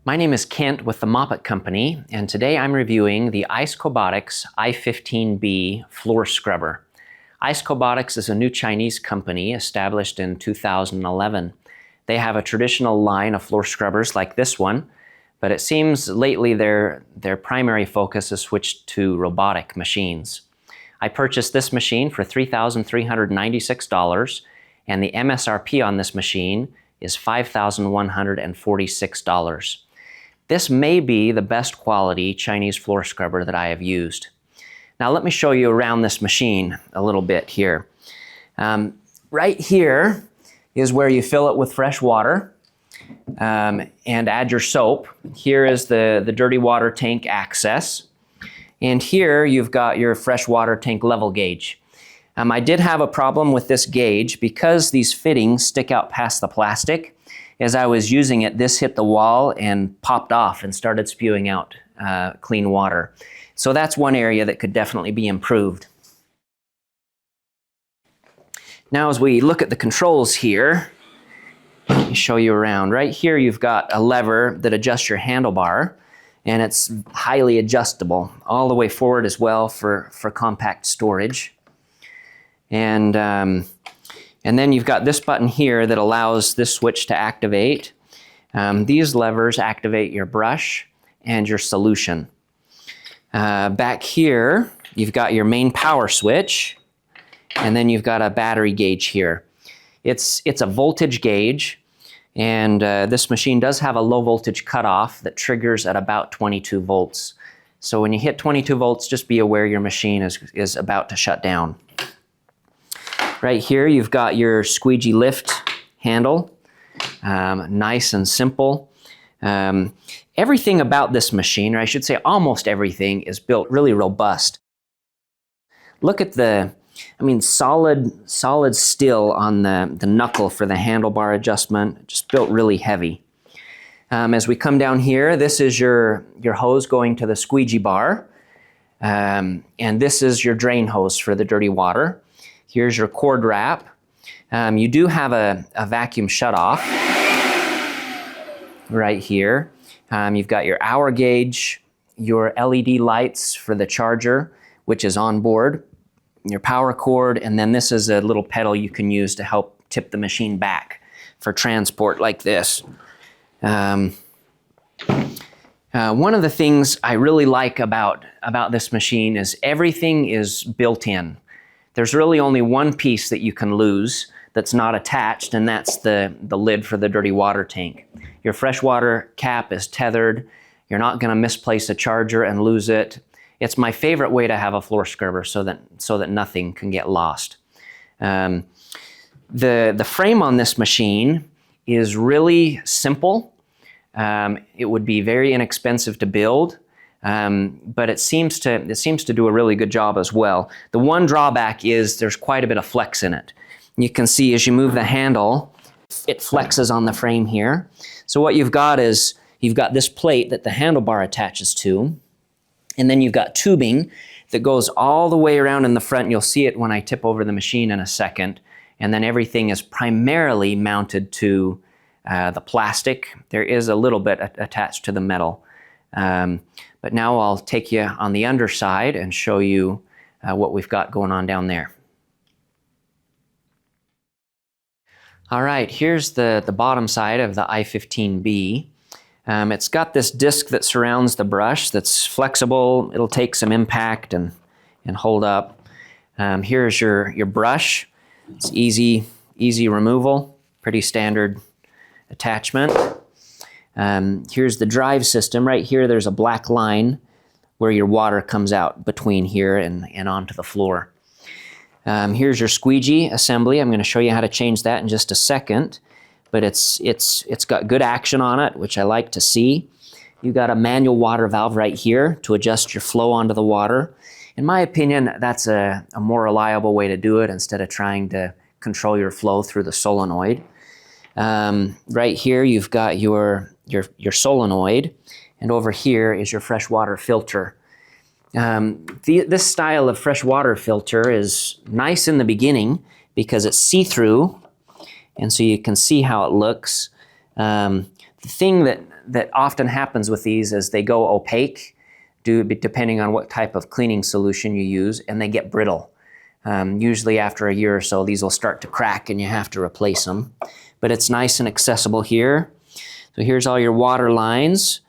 My name is Kent with the Mopit company, and today I'm reviewing the Ice Cobotics i15b floor scrubber. Ice Cobotics is a new Chinese company established in 2011. They have a traditional line of floor scrubbers like this one, but it seems lately their primary focus has switched to robotic machines. I purchased this machine for $3,396, and the MSRP on this machine is $5,146. This may be the best quality Chinese floor scrubber that I have used. Now let me show you around this machine a little bit here. Right here is where you fill it with fresh water and add your soap. Here is the dirty water tank access. And here you've got your fresh water tank level gauge. I did have a problem with this gauge because these fittings stick out past the plastic. As I was using it, this hit the wall and popped off and started spewing out clean water. So that's one area that could definitely be improved. Now as we look at the controls here, let me show you around. Right here you've got a lever that adjusts your handlebar, and it's highly adjustable all the way forward as well for compact storage. And then you've got this button here that allows this switch to activate. These levers activate your brush and your solution. Back here, you've got your main power switch, and then you've got a battery gauge here. It's a voltage gauge, and this machine does have a low voltage cutoff that triggers at about 22 volts. So when you hit 22 volts, just be aware your machine is about to shut down. Right here, you've got your squeegee lift handle, nice and simple. Everything about this machine, or I should say almost everything, is built really robust. Look at the, solid steel on the knuckle for the handlebar adjustment, just built really heavy. As we come down here, this is your hose going to the squeegee bar, and this is your drain hose for the dirty water. Here's your cord wrap. You do have a vacuum shutoff right here. You've got your hour gauge, your LED lights for the charger, which is on board, your power cord, and then this is a little pedal you can use to help tip the machine back for transport like this. One of the things I really like about this machine is everything is built in. There's really only one piece that you can lose that's not attached, and that's the lid for the dirty water tank. Your freshwater cap is tethered. You're not going to misplace a charger and lose it. It's my favorite way to have a floor scrubber so that nothing can get lost. The frame on this machine is really simple. It would be very inexpensive to build. But it seems to do a really good job as well. The one drawback is there's quite a bit of flex in it. You can see as you move the handle, it flexes on the frame here. So what you've got is, you've got this plate that the handlebar attaches to, and then you've got tubing that goes all the way around in the front. You'll see it when I tip over the machine in a second. And then everything is primarily mounted to the plastic. There is a little bit attached to the metal. But now I'll take you on the underside and show you what we've got going on down there. All right, here's the bottom side of the i15b. It's got this disc that surrounds the brush that's flexible. It'll take some impact and hold up. Here's your brush. It's easy removal, pretty standard attachment. Here's the drive system. Right here there's a black line where your water comes out between here and onto the floor. Here's your squeegee assembly. I'm going to show you how to change that in just a second, but it's got good action on it, which I like to see. You've got a manual water valve right here to adjust your flow onto the water. In my opinion, that's a more reliable way to do it instead of trying to control your flow through the solenoid. Right here you've got your solenoid, and over here is your freshwater filter. This style of freshwater filter is nice in the beginning because it's see-through, and so you can see how it looks. The thing that often happens with these is they go opaque, depending on what type of cleaning solution you use, and they get brittle. Usually after a year or so, these will start to crack and you have to replace them. But it's nice and accessible here. So here's all your water lines.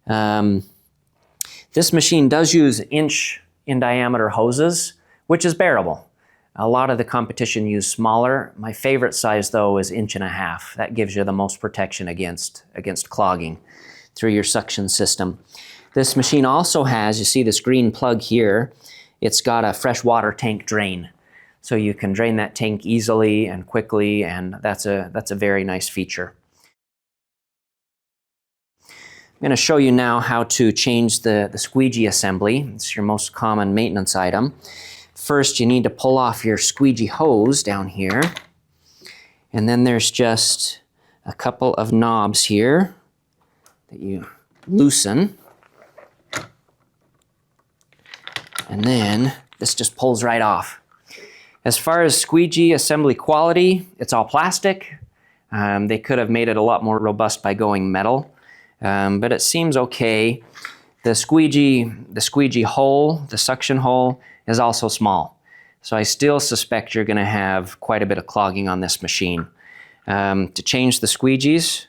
This machine does use inch in diameter hoses, which is bearable. A lot of the competition use smaller. My favorite size though is 1.5 inches. That gives you the most protection against clogging through your suction system. This machine also has, you see this green plug here, it's got a freshwater tank drain. So you can drain that tank easily and quickly, and that's a very nice feature. I'm going to show you now how to change the squeegee assembly. It's your most common maintenance item. First, you need to pull off your squeegee hose down here. And then there's just a couple of knobs here that you loosen. And then this just pulls right off. As far as squeegee assembly quality, it's all plastic. They could have made it a lot more robust by going metal, but it seems okay. The squeegee hole, the suction hole, is also small. So I still suspect you're going to have quite a bit of clogging on this machine. To change the squeegees,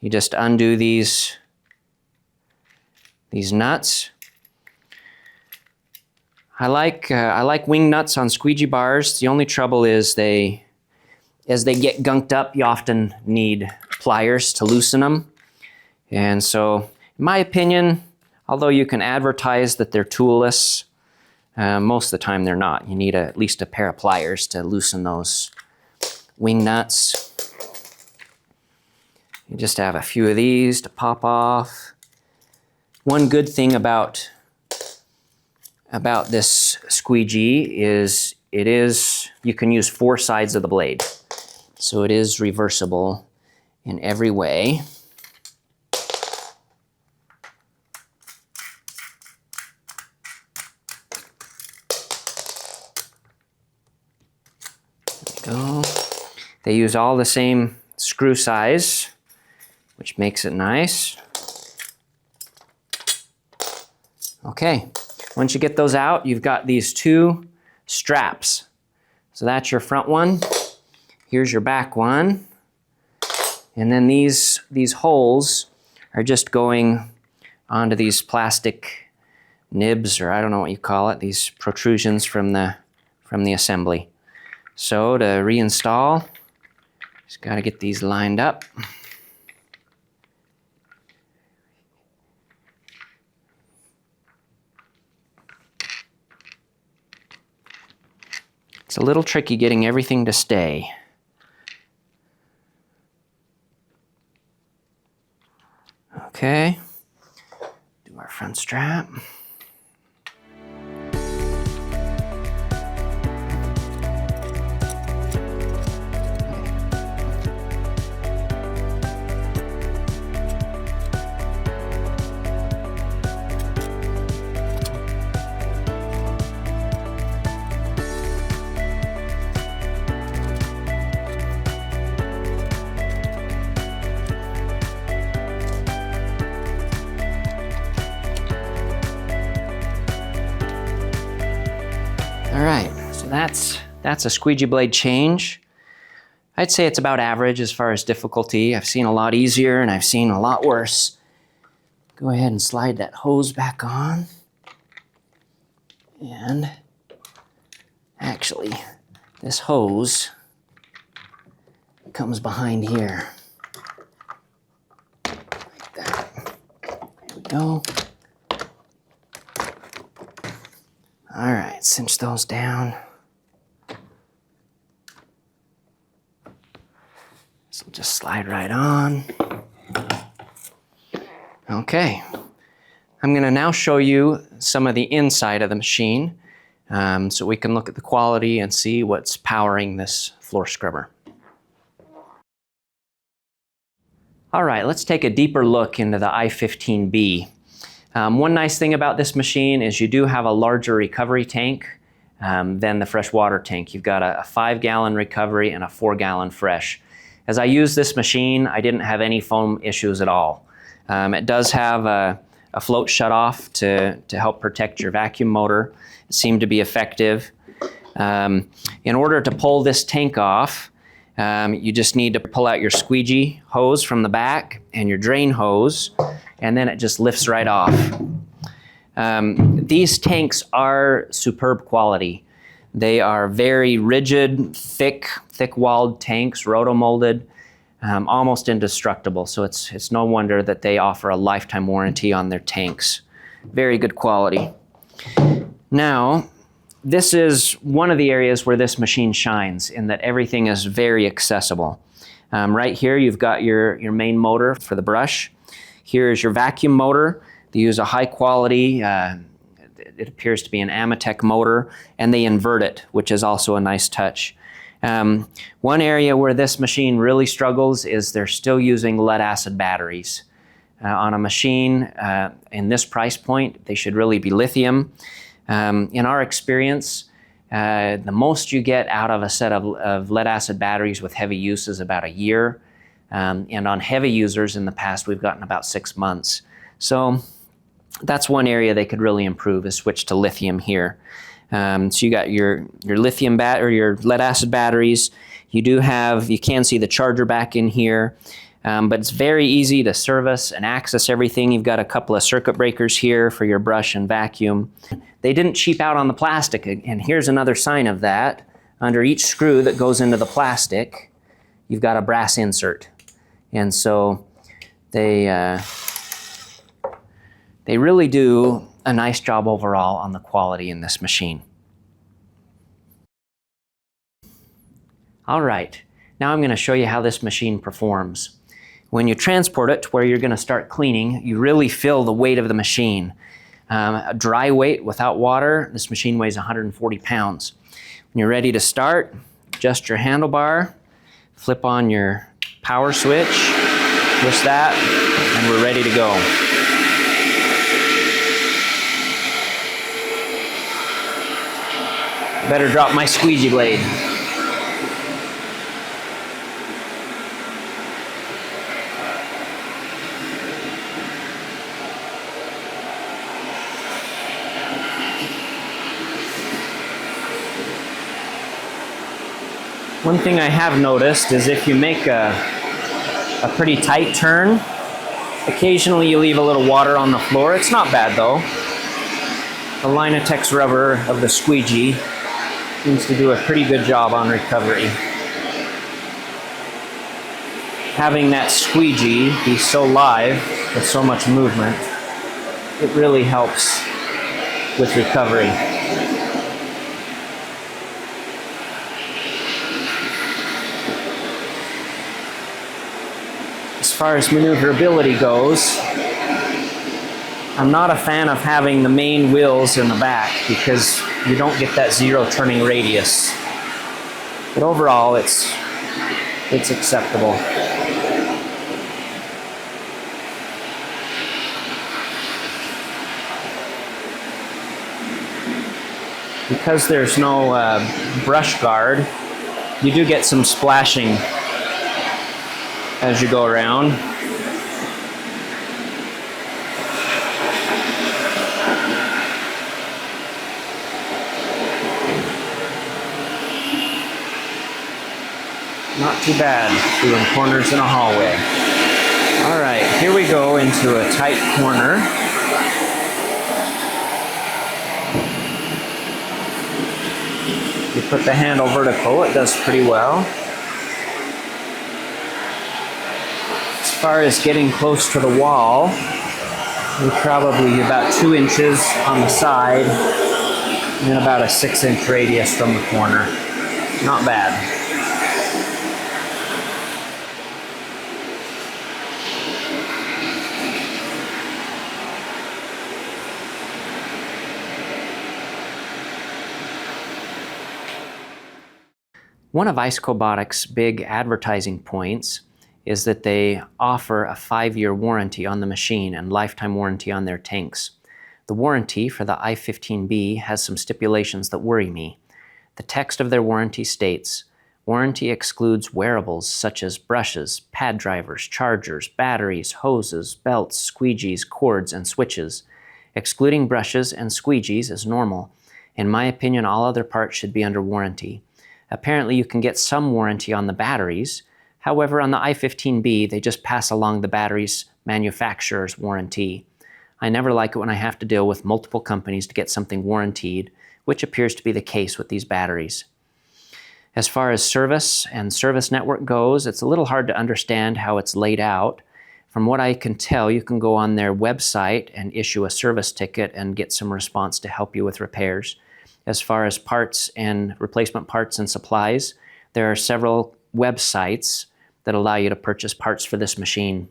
you just undo these nuts. I like wing nuts on squeegee bars. The only trouble is as they get gunked up, you often need pliers to loosen them. And so, in my opinion, although you can advertise that they're toolless, most of the time they're not. You need at least a pair of pliers to loosen those wing nuts. You just have a few of these to pop off. One good thing about this squeegee is you can use 4 sides of the blade. So it is reversible in every way. There we go. They use all the same screw size, which makes it nice. Okay. Once you get those out, you've got these 2 straps. So that's your front one. Here's your back one. And then these holes are just going onto these plastic nibs, or I don't know what you call it, these protrusions from the assembly. So to reinstall, just got to get these lined up. It's a little tricky getting everything to stay. Okay, do our front strap. All right, so that's a squeegee blade change. I'd say it's about average as far as difficulty. I've seen a lot easier and I've seen a lot worse. Go ahead and slide that hose back on. And actually, this hose comes behind here. Like that. There we go. All right, cinch those down. This will just slide right on. Okay, I'm going to now show you some of the inside of the machine so we can look at the quality and see what's powering this floor scrubber. All right, let's take a deeper look into the i15b. One nice thing about this machine is you do have a larger recovery tank than the freshwater tank. You've got a 5-gallon recovery and a 4-gallon fresh. As I used this machine, I didn't have any foam issues at all. It does have a float shutoff to help protect your vacuum motor. It seemed to be effective. In order to pull this tank off, you just need to pull out your squeegee hose from the back and your drain hose, and then it just lifts right off. These tanks are superb quality. They are very rigid, thick-walled tanks, roto-molded, almost indestructible. So it's no wonder that they offer a lifetime warranty on their tanks. Very good quality. Now, this is one of the areas where this machine shines, in that everything is very accessible. Right here, you've got your main motor for the brush. Here is your vacuum motor. They use a high quality, it appears to be an Amatec motor, and they invert it, which is also a nice touch. One area where this machine really struggles is they're still using lead-acid batteries. On a machine in this price point, they should really be lithium. In our experience, the most you get out of a set of lead-acid batteries with heavy use is about a year. And on heavy users in the past, we've gotten about 6 months. So that's one area they could really improve, is switch to lithium here. So you got your lithium or your lead-acid batteries. You can see the charger back in here. But it's very easy to service and access everything. You've got a couple of circuit breakers here for your brush and vacuum. They didn't cheap out on the plastic, and here's another sign of that. Under each screw that goes into the plastic, you've got a brass insert. And so they really do a nice job overall on the quality in this machine. All right, now I'm going to show you how this machine performs. When you transport it to where you're going to start cleaning, you really feel the weight of the machine. A dry weight without water, this machine weighs 140 pounds. When you're ready to start, adjust your handlebar, flip on your power switch, twist that, and we're ready to go. Better drop my squeegee blade. One thing I have noticed is if you make a pretty tight turn, occasionally you leave a little water on the floor. It's not bad though. The Linatex rubber of the squeegee seems to do a pretty good job on recovery. Having that squeegee be so live with so much movement, it really helps with recovery. As far as maneuverability goes, I'm not a fan of having the main wheels in the back because you don't get that zero turning radius. But overall, it's acceptable. Because there's no brush guard, you do get some splashing as you go around. Not too bad doing corners in a hallway. All right, here we go into a tight corner. You put the handle vertical, it does pretty well. As far as getting close to the wall, we're probably about 2 inches on the side and about a 6-inch radius from the corner. Not bad. One of Ice Cobotics' big advertising points is that they offer a 5-year warranty on the machine and lifetime warranty on their tanks. The warranty for the i15b has some stipulations that worry me. The text of their warranty states, Warranty excludes wearables such as brushes, pad drivers, chargers, batteries, hoses, belts, squeegees, cords, and switches. Excluding brushes and squeegees is normal. In my opinion, all other parts should be under warranty. Apparently, you can get some warranty on the batteries. However, on the i15b, they just pass along the battery's manufacturer's warranty. I never like it when I have to deal with multiple companies to get something warranted, which appears to be the case with these batteries. As far as service and service network goes, it's a little hard to understand how it's laid out. From what I can tell, you can go on their website and issue a service ticket and get some response to help you with repairs. As far as parts and replacement parts and supplies, there are several websites that allow you to purchase parts for this machine.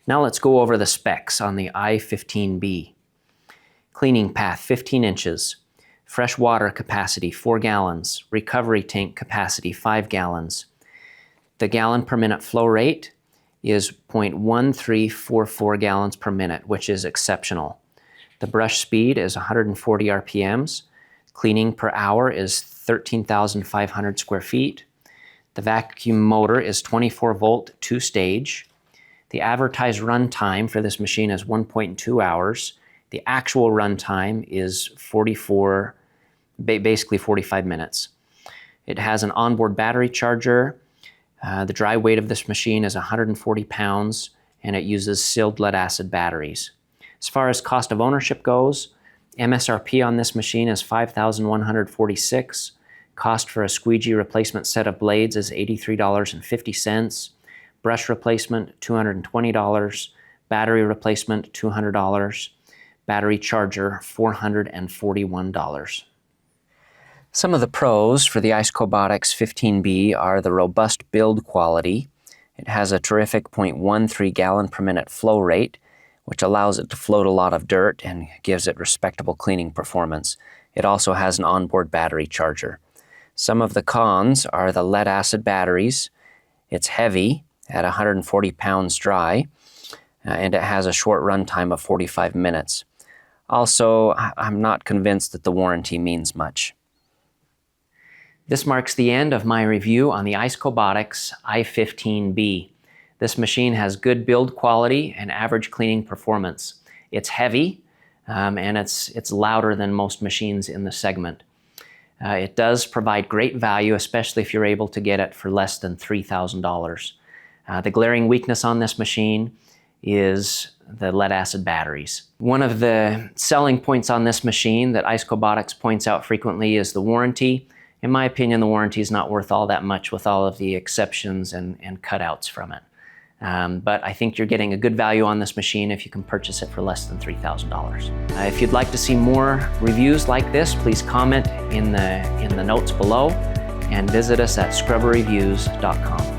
Now let's go over the specs on the i15b. Cleaning path 15 inches. Fresh water capacity 4 gallons. Recovery tank capacity 5 gallons. The gallon per minute flow rate is 0.1344 gallons per minute, which is exceptional. The brush speed is 140 RPMs. Cleaning per hour is 13,500 square feet. The vacuum motor is 24 volt, 2-stage. The advertised run time for this machine is 1.2 hours. The actual run time is basically 45 minutes. It has an onboard battery charger. The dry weight of this machine is 140 pounds, and it uses sealed lead acid batteries. As far as cost of ownership goes, MSRP on this machine is $5,146. Cost for a squeegee replacement set of blades is $83.50. Brush replacement, $220. Battery replacement, $200. Battery charger, $441. Some of the pros for the Ice Cobotics 15B are the robust build quality. It has a terrific 0.13 gallon per minute flow rate, which allows it to float a lot of dirt and gives it respectable cleaning performance. It also has an onboard battery charger. Some of the cons are the lead acid batteries. It's heavy at 140 pounds dry, and it has a short run time of 45 minutes. Also, I'm not convinced that the warranty means much. This marks the end of my review on the Ice Cobotics i15b. This machine has good build quality and average cleaning performance. It's heavy, and it's louder than most machines in the segment. It does provide great value, especially if you're able to get it for less than $3,000. The glaring weakness on this machine is the lead acid batteries. One of the selling points on this machine that Ice Cobotics points out frequently is the warranty. In my opinion, the warranty is not worth all that much with all of the exceptions and cutouts from it. But I think you're getting a good value on this machine if you can purchase it for less than $3,000. If you'd like to see more reviews like this, please comment in the notes below and visit us at scrubberreviews.com.